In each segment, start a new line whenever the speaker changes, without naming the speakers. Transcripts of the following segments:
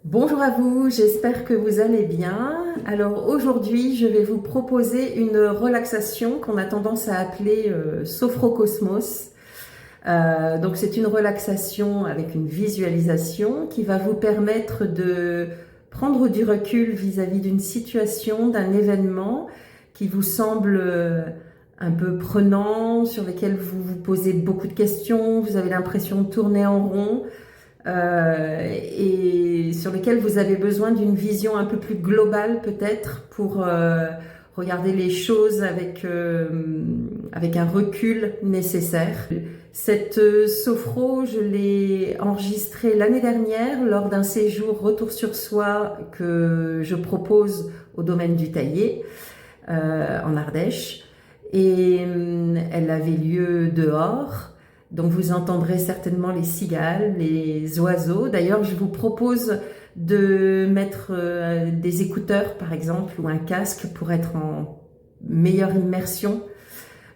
Bonjour à vous, j'espère que vous allez bien. Alors aujourd'hui, je vais vous proposer une relaxation qu'on a tendance à appeler sophrocosmos. Donc c'est une relaxation avec une visualisation qui va vous permettre de prendre du recul vis-à-vis d'une situation, d'un événement qui vous semble un peu prenant, sur lequel vous vous posez beaucoup de questions, vous avez l'impression de tourner en rond et sur lesquels vous avez besoin d'une vision un peu plus globale peut-être pour regarder les choses avec un recul nécessaire. Cette sophro, je l'ai enregistrée l'année dernière lors d'un séjour retour sur soi que je propose au domaine du Taillé en Ardèche. Et elle avait lieu dehors. Donc vous entendrez certainement les cigales, les oiseaux. D'ailleurs, je vous propose de mettre des écouteurs, par exemple, ou un casque pour être en meilleure immersion,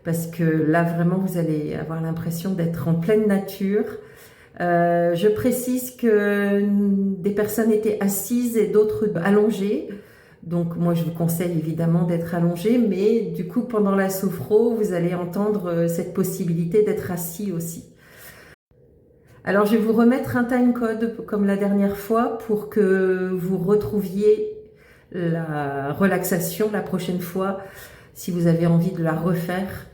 parce que là, vraiment, vous allez avoir l'impression d'être en pleine nature. Je précise que des personnes étaient assises et d'autres allongées. Donc moi, je vous conseille évidemment d'être allongé, mais du coup, pendant la sophro, vous allez entendre cette possibilité d'être assis aussi. Alors, je vais vous remettre un time code comme la dernière fois pour que vous retrouviez la relaxation la prochaine fois si vous avez envie de la refaire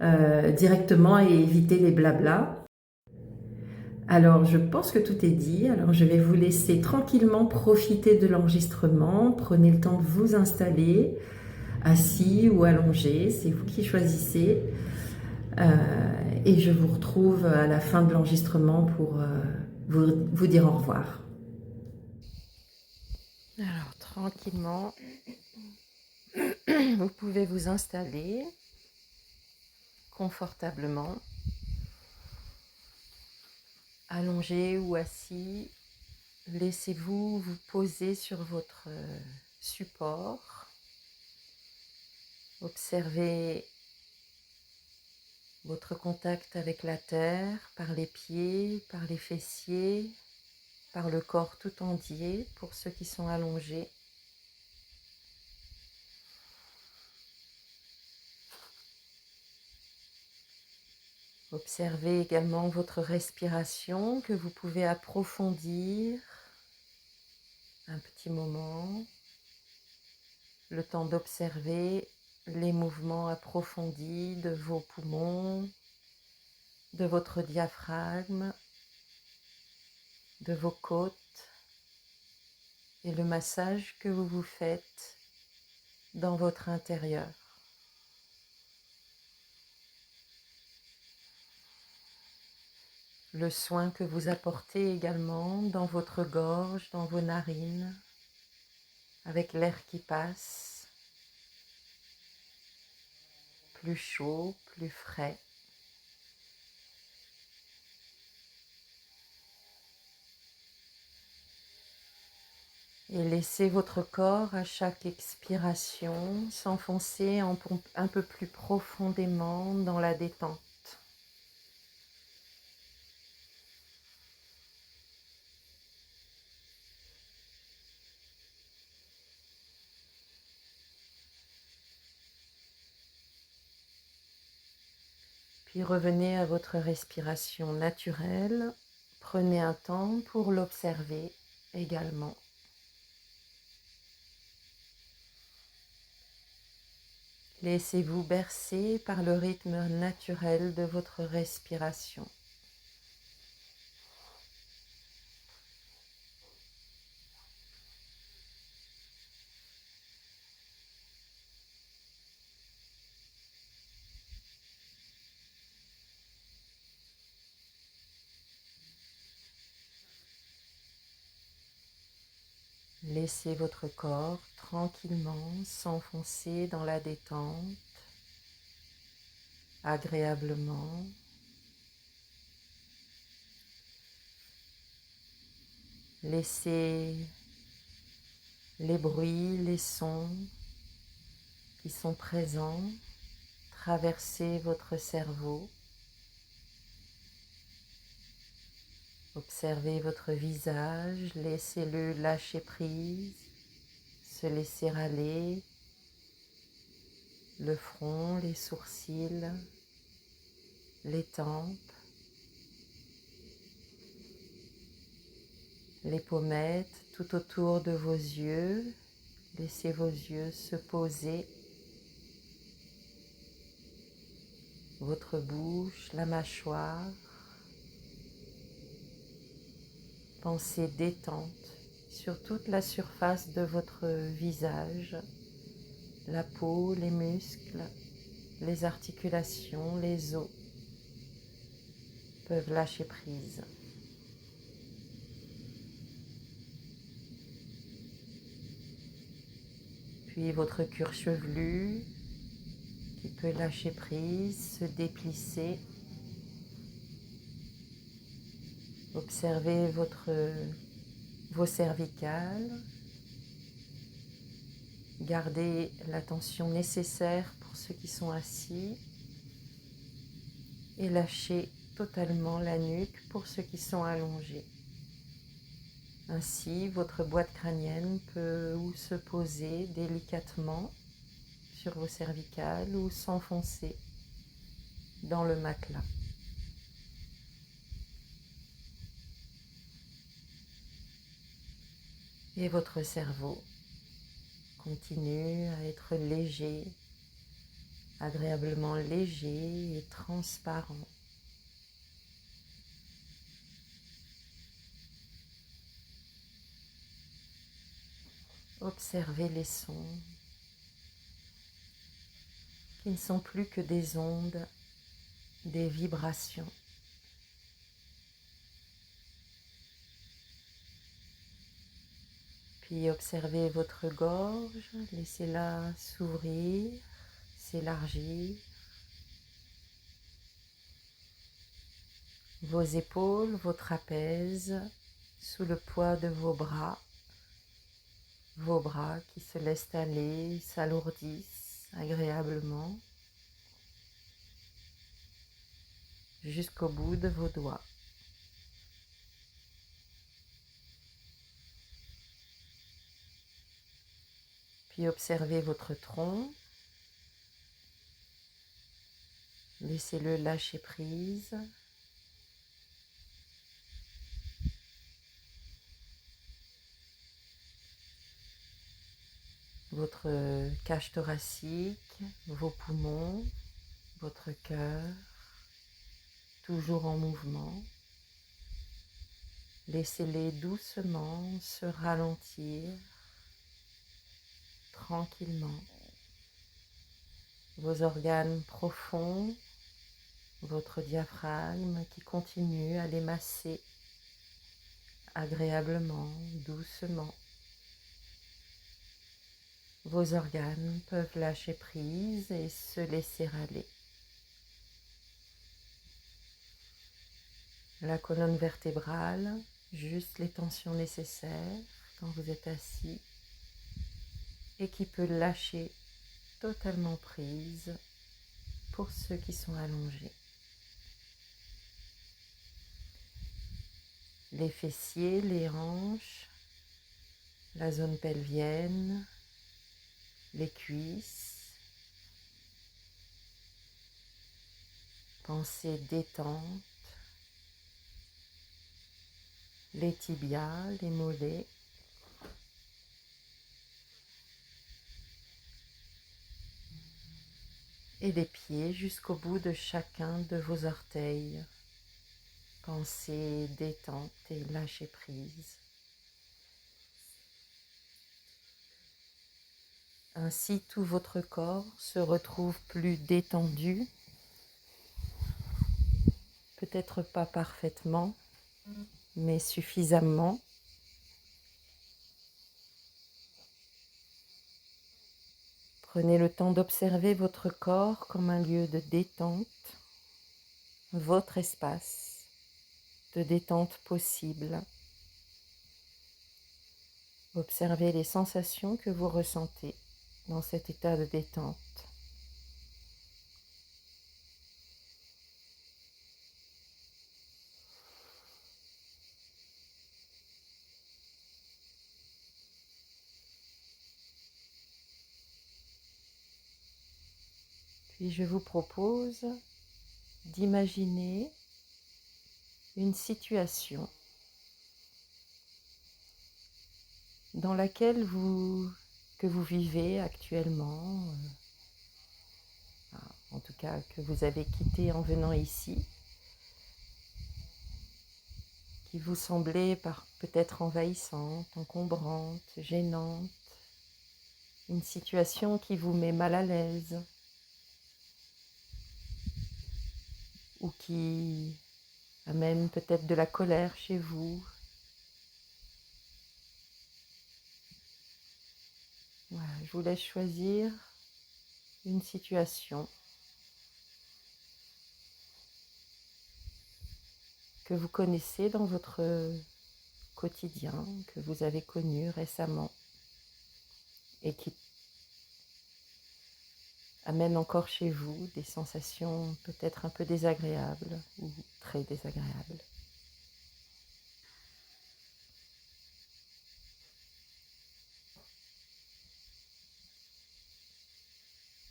directement et éviter les blablas. Alors, je pense que tout est dit. Alors, je vais vous laisser tranquillement profiter de l'enregistrement. Prenez le temps de vous installer, assis ou allongé, c'est vous qui choisissez. Et je vous retrouve à la fin de l'enregistrement pour vous dire au revoir. Alors, tranquillement, vous pouvez vous installer confortablement, allongé ou assis. Laissez-vous vous poser sur votre support. Observez votre contact avec la terre par les pieds, par les fessiers, par le corps tout entier pour ceux qui sont allongés. Observez également votre respiration que vous pouvez approfondir un petit moment, le temps d'observer les mouvements approfondis de vos poumons, de votre diaphragme, de vos côtes et le massage que vous vous faites dans votre intérieur. Le soin que vous apportez également dans votre gorge, dans vos narines, avec l'air qui passe, plus chaud, plus frais. Et laissez votre corps à chaque expiration s'enfoncer un peu plus profondément dans la détente. Puis revenez à votre respiration naturelle. Prenez un temps pour l'observer également. Laissez-vous bercer par le rythme naturel de votre respiration. Laissez votre corps tranquillement s'enfoncer dans la détente, agréablement. Laissez les bruits, les sons qui sont présents traverser votre cerveau. Observez votre visage, laissez-le lâcher prise, se laisser aller, le front, les sourcils, les tempes, les pommettes tout autour de vos yeux. Laissez vos yeux se poser, votre bouche, la mâchoire. Pensez détente sur toute la surface de votre visage, la peau, les muscles, les articulations, les os peuvent lâcher prise. Puis votre cuir chevelu qui peut lâcher prise, se déplisser. Observez vos cervicales. Gardez l'attention nécessaire pour ceux qui sont assis et lâchez totalement la nuque pour ceux qui sont allongés. Ainsi, votre boîte crânienne peut ou se poser délicatement sur vos cervicales ou s'enfoncer dans le matelas. Et votre cerveau continue à être léger, agréablement léger et transparent. Observez les sons qui ne sont plus que des ondes, des vibrations. Puis observez votre gorge, laissez-la s'ouvrir, s'élargir. Vos épaules, vos trapèzes, sous le poids de vos bras qui se laissent aller, s'alourdissent agréablement jusqu'au bout de vos doigts. Puis observez votre tronc, laissez-le lâcher prise. Votre cage thoracique, vos poumons, votre cœur, toujours en mouvement. Laissez-les doucement se ralentir, tranquillement. Vos organes profonds, votre diaphragme qui continue à les masser agréablement, doucement. Vos organes peuvent lâcher prise et se laisser aller. La colonne vertébrale, juste les tensions nécessaires quand vous êtes assis et qui peut lâcher totalement prise pour ceux qui sont allongés. Les fessiers, les hanches, la zone pelvienne, les cuisses. Pensez détente, les tibias, les mollets. Et les pieds jusqu'au bout de chacun de vos orteils. Pensez détente et lâcher prise. Ainsi, tout votre corps se retrouve plus détendu, peut-être pas parfaitement, mais suffisamment. Prenez le temps d'observer votre corps comme un lieu de détente, votre espace de détente possible. Observez les sensations que vous ressentez dans cet état de détente. Puis je vous propose d'imaginer une situation dans laquelle que vous vivez actuellement, en tout cas que vous avez quitté en venant ici, qui vous semblait peut-être envahissante, encombrante, gênante, une situation qui vous met mal à l'aise ou qui amène peut-être de la colère chez vous. Voilà, je vous laisse choisir une situation que vous connaissez dans votre quotidien, que vous avez connu récemment et qui amène encore chez vous des sensations peut-être un peu désagréables ou très désagréables.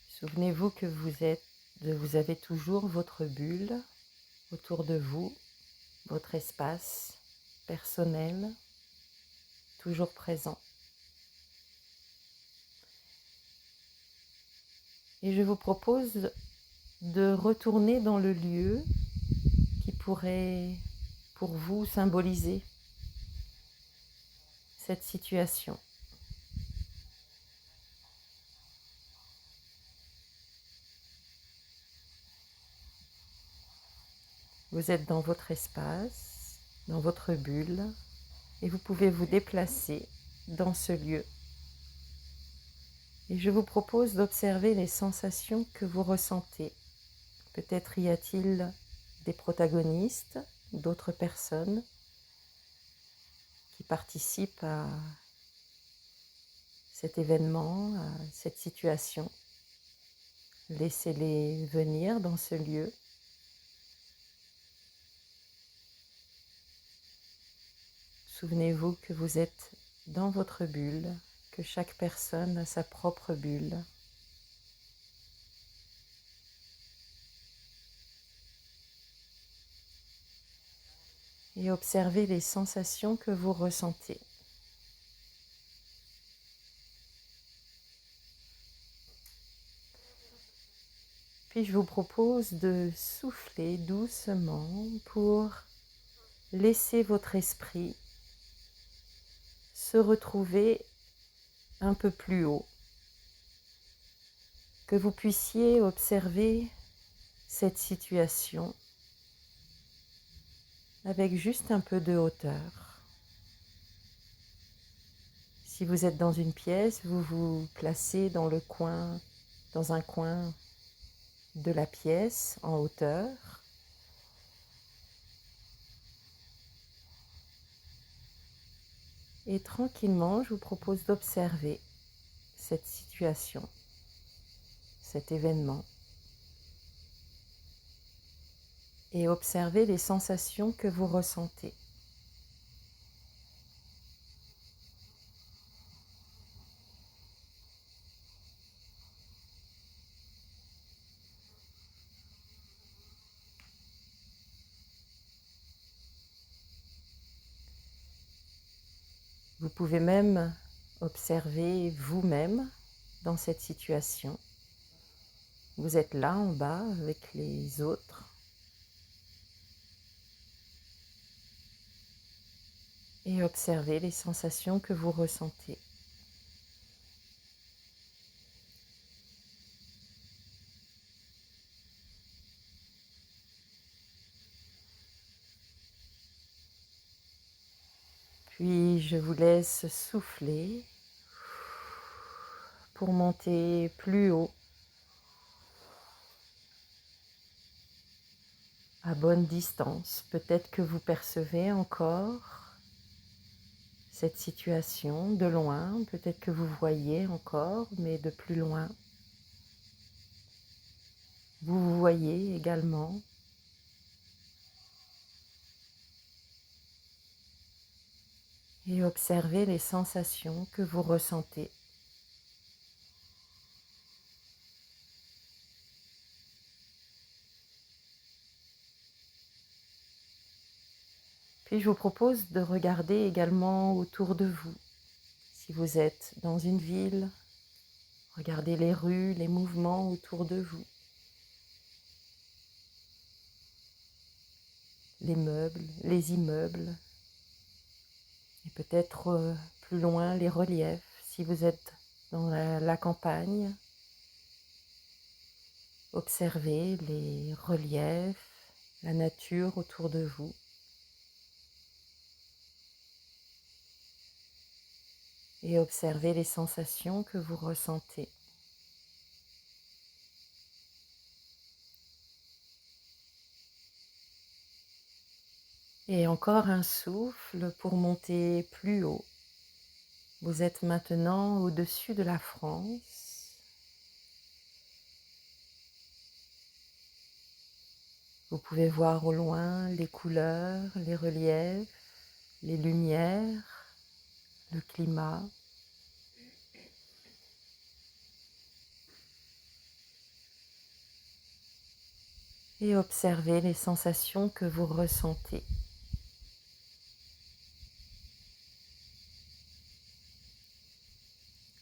Souvenez-vous que vous avez toujours votre bulle autour de vous, votre espace personnel, toujours présent. Et je vous propose de retourner dans le lieu qui pourrait, pour vous, symboliser cette situation. Vous êtes dans votre espace, dans votre bulle, et vous pouvez vous déplacer dans ce lieu. Et je vous propose d'observer les sensations que vous ressentez. Peut-être y a-t-il des protagonistes, d'autres personnes qui participent à cet événement, à cette situation. Laissez-les venir dans ce lieu. Souvenez-vous que vous êtes dans votre bulle, que chaque personne a sa propre bulle. Et observez les sensations que vous ressentez. Puis je vous propose de souffler doucement pour laisser votre esprit se retrouver un peu plus haut. Que vous puissiez observer cette situation avec juste un peu de hauteur. Si vous êtes dans une pièce, vous vous placez dans un coin de la pièce en hauteur. Et tranquillement, je vous propose d'observer cette situation, cet événement, et observer les sensations que vous ressentez. Vous pouvez même observer vous-même dans cette situation. Vous êtes là en bas avec les autres. Et observez les sensations que vous ressentez. Puis je vous laisse souffler pour monter plus haut, à bonne distance. Peut-être que vous percevez encore cette situation de loin, peut-être que vous voyez encore, mais de plus loin. Vous voyez également. Et observez les sensations que vous ressentez. Puis je vous propose de regarder également autour de vous. Si vous êtes dans une ville, regardez les rues, les mouvements autour de vous. Les meubles, les immeubles. Et peut-être plus loin les reliefs. Si vous êtes dans la campagne, observez les reliefs, la nature autour de vous. Et observez les sensations que vous ressentez. Et encore un souffle pour monter plus haut. Vous êtes maintenant au-dessus de la France. Vous pouvez voir au loin les couleurs, les reliefs, les lumières, le climat. Et observez les sensations que vous ressentez.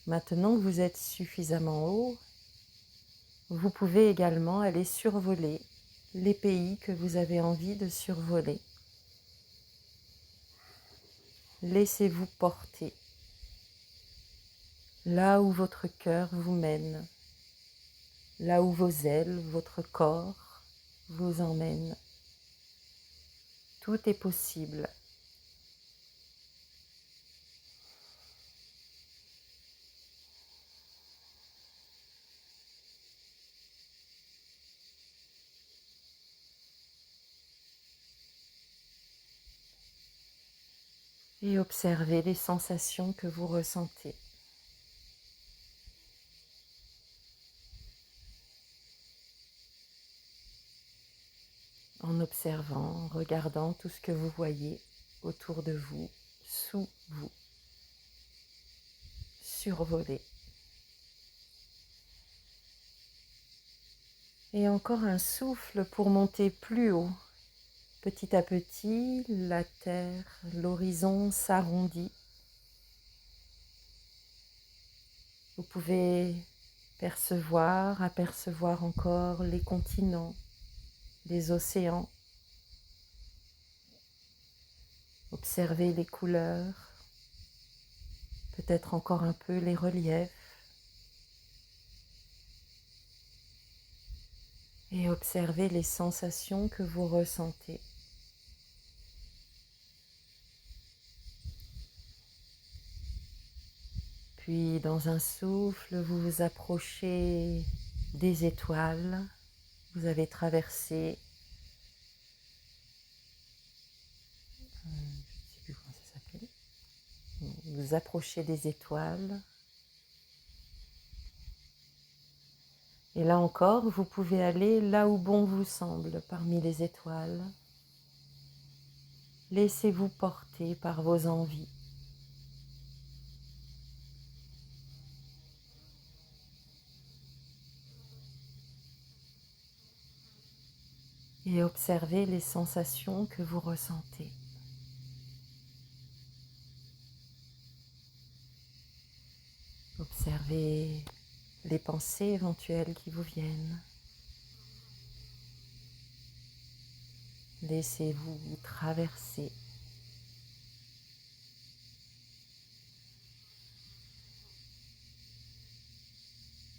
Maintenant que vous êtes suffisamment haut, vous pouvez également aller survoler les pays que vous avez envie de survoler. Laissez-vous porter là où votre cœur vous mène, là où vos ailes, votre corps vous emmènent. Tout est possible. Et observez les sensations que vous ressentez. En observant, en regardant tout ce que vous voyez autour de vous, sous vous, survolez. Et encore un souffle pour monter plus haut. Petit à petit, la terre, l'horizon s'arrondit. Vous pouvez apercevoir encore les continents, les océans. Observez les couleurs, peut-être encore un peu les reliefs. Et observez les sensations que vous ressentez. Puis dans un souffle, vous vous approchez des étoiles. Vous avez traversé, je ne sais plus comment ça s'appelle. Vous vous approchez des étoiles. Et là encore, vous pouvez aller là où bon vous semble parmi les étoiles. Laissez-vous porter par vos envies. Et observez les sensations que vous ressentez. Observez les pensées éventuelles qui vous viennent. Laissez-vous traverser.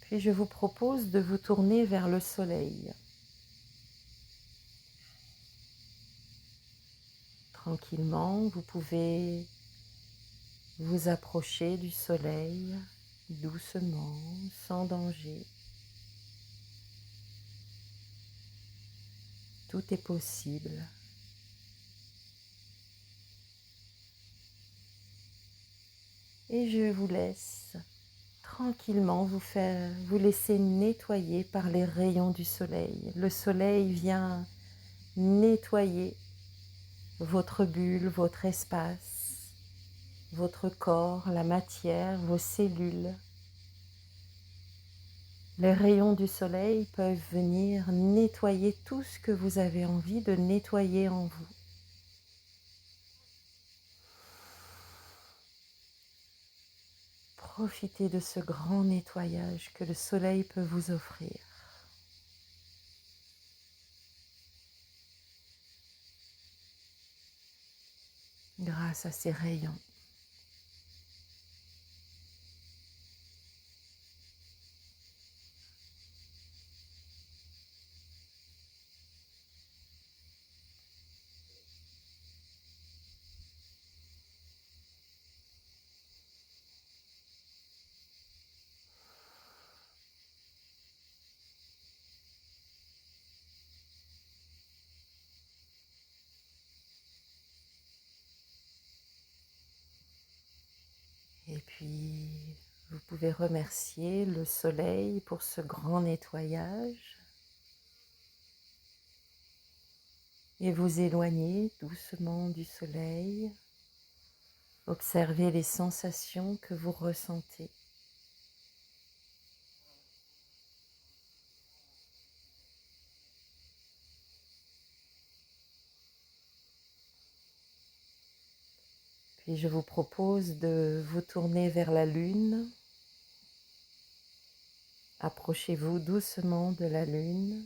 Puis je vous propose de vous tourner vers le soleil. Tranquillement, vous pouvez vous approcher du soleil doucement, sans danger. Tout est possible. Et je vous laisse tranquillement vous laisser nettoyer par les rayons du soleil. Le soleil vient nettoyer votre bulle, votre espace, votre corps, la matière, vos cellules. Les rayons du soleil peuvent venir nettoyer tout ce que vous avez envie de nettoyer en vous. Profitez de ce grand nettoyage que le soleil peut vous offrir. Grâce à ses rayons. Et puis, vous pouvez remercier le soleil pour ce grand nettoyage et vous éloigner doucement du soleil. Observez les sensations que vous ressentez. Puis je vous propose de vous tourner vers la lune. Approchez-vous doucement de la lune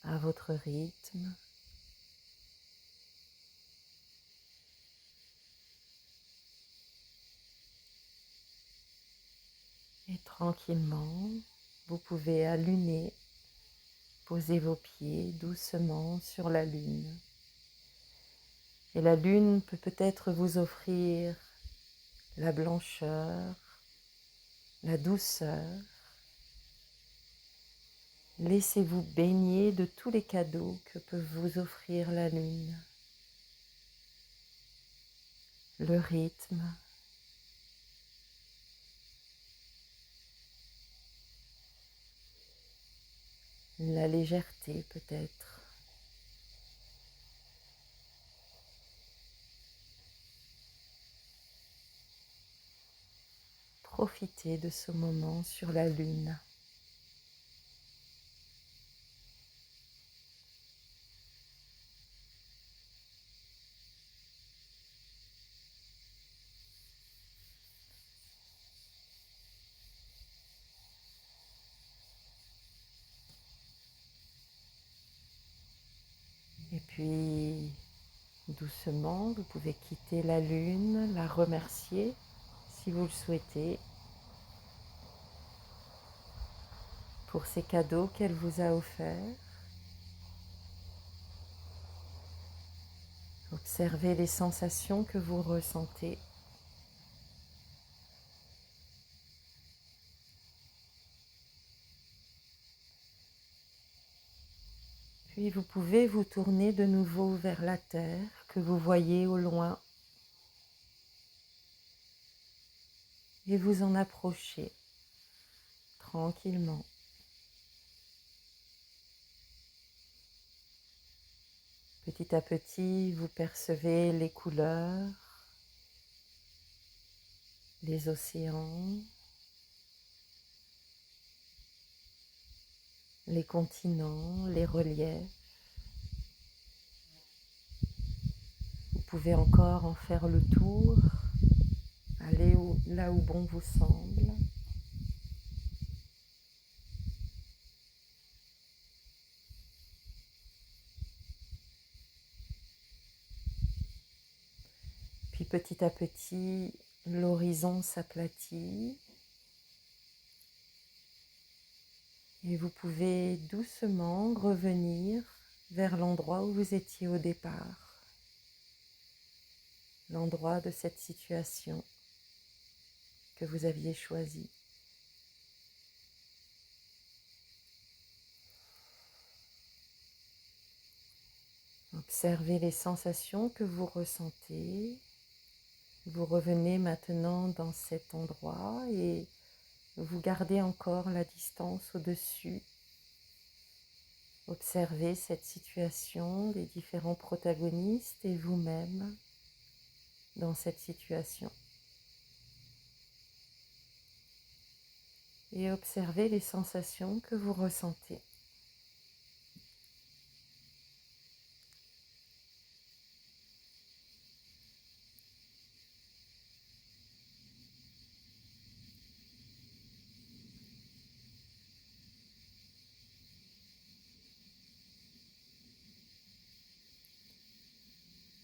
à votre rythme. Et tranquillement, vous pouvez à luner, poser vos pieds doucement sur la lune. Et la lune peut peut-être vous offrir la blancheur, la douceur. Laissez-vous baigner de tous les cadeaux que peut vous offrir la lune. Le rythme, la légèreté peut-être. Profitez de ce moment sur la lune. Et puis, doucement, vous pouvez quitter la lune, la remercier si vous le souhaitez pour ces cadeaux qu'elle vous a offerts. Observez les sensations que vous ressentez. Puis vous pouvez vous tourner de nouveau vers la terre que vous voyez au loin et vous en approcher tranquillement. Petit à petit, vous percevez les couleurs, les océans, les continents, les reliefs. Vous pouvez encore en faire le tour, aller là où bon vous semble. Puis petit à petit, l'horizon s'aplatit et vous pouvez doucement revenir vers l'endroit où vous étiez au départ, l'endroit de cette situation que vous aviez choisie. Observez les sensations que vous ressentez. Vous revenez maintenant dans cet endroit et vous gardez encore la distance au-dessus. Observez cette situation, les différents protagonistes et vous-même dans cette situation. Et observez les sensations que vous ressentez.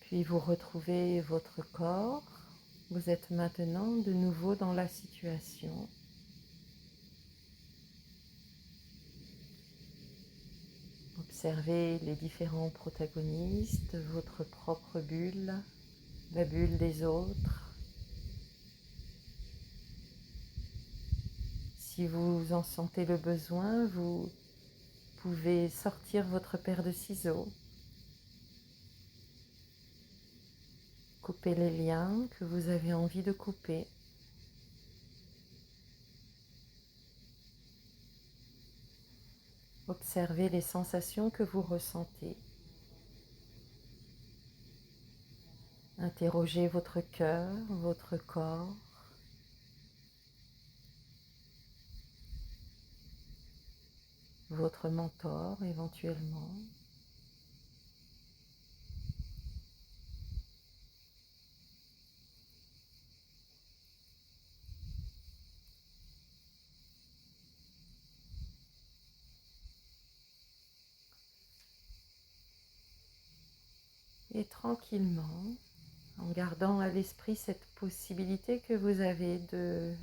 Puis vous retrouvez votre corps. Vous êtes maintenant de nouveau dans la situation. Observez les différents protagonistes, votre propre bulle, la bulle des autres. Si vous en sentez le besoin, vous pouvez sortir votre paire de ciseaux, couper les liens que vous avez envie de couper. Observez les sensations que vous ressentez. Interrogez votre cœur, votre corps. Votre mentor éventuellement. Et tranquillement, en gardant à l'esprit cette possibilité que vous avez de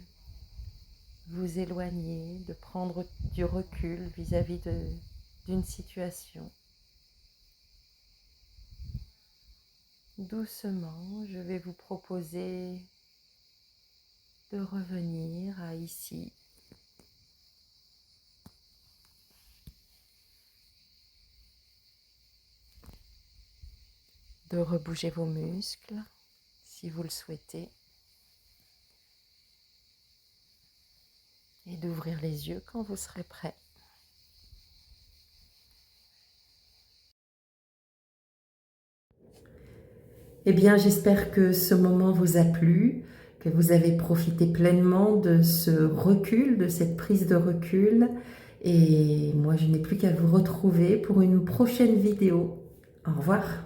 vous éloigner, de prendre du recul vis-à-vis d'une situation. Doucement, je vais vous proposer de revenir à ici. De rebouger vos muscles si vous le souhaitez. Et d'ouvrir les yeux quand vous serez prêt. Eh bien, j'espère que ce moment vous a plu, que vous avez profité pleinement de ce recul, de cette prise de recul. Et moi, je n'ai plus qu'à vous retrouver pour une prochaine vidéo. Au revoir.